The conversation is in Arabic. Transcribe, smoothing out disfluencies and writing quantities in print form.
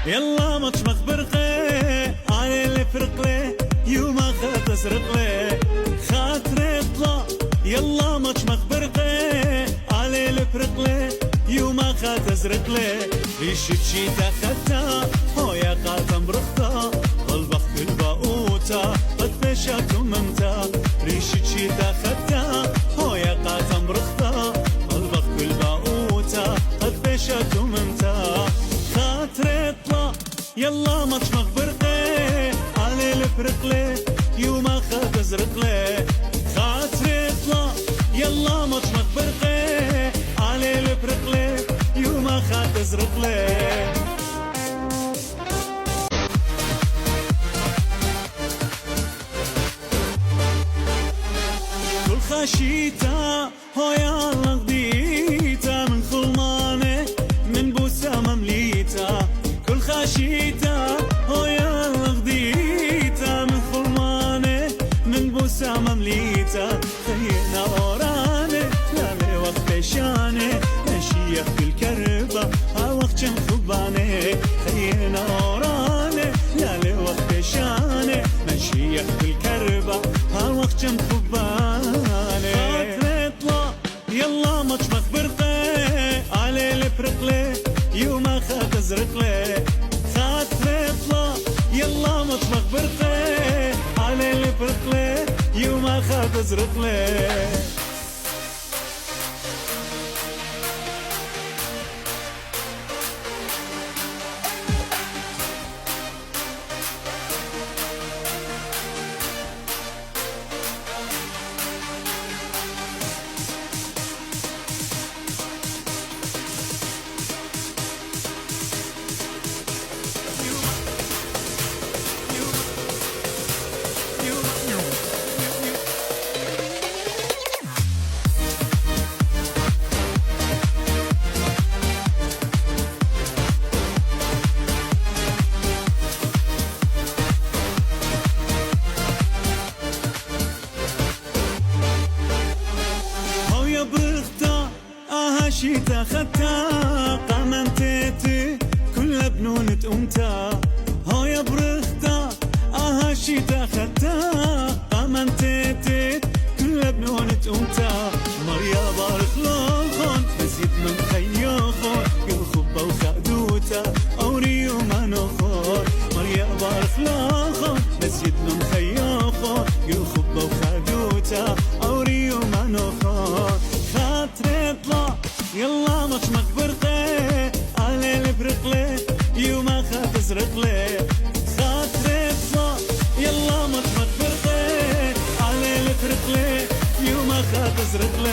يلا مطمخ برقي على الفرق لي يوم تسرق لي خاطر يطلع. يلا مطمخ برقي على الفرق لي يوم تسرق لي ريش تشيتا ختا هويا قاتم برقتا قلبك بالباوتا قد مشاكم ممتا ريش تشيتا ختا هويا قاتم برقتا قلبك بالباوتا قد مشاكم ممتا خاطر يطلع. يلا مطمخ برقي على الفرق لي يوم تزرق لي خاطر يطلع. يلا مطمخ برقي على الفرق لي يوم تزرق لي كل خشيتا هويا لغديتا من خلمانه من بوسه ممليتا كل خشيتا هويا لغديتا من خلمانه من بوسه ممليتا خينا ورانه لا لي وقت شانه مشيخ بالكربه ها وقت خبانه خينا ورانه لا لي وقت شانه مشيخ بالكربه ها وقت خبانه يطلع. يلا مطمخ برقي على الفرق لي يوم تزرق لي خاطر يطلع. يلا مطمخ برقي على الفرق لي يوم تزرق لي شيتا ختا قامنتي كل بنون تقومتا هايا برختا شيتا ختا قامنتي كل بنون تقومتا مريا بارخ لوخون بزيد من خيوخون يخبا وخدوتا اوريو ما نخور مريا بارخ لوخون بزيد من خيوخون يخبا وخدوتا اوريو ما نخور خاطر يطلع. يلا مطمخ برقي على الفرق لي يوم تزرق لي خاطر يطلع. يلا مطمخ برقي على الفرق لي يوم تزرق لي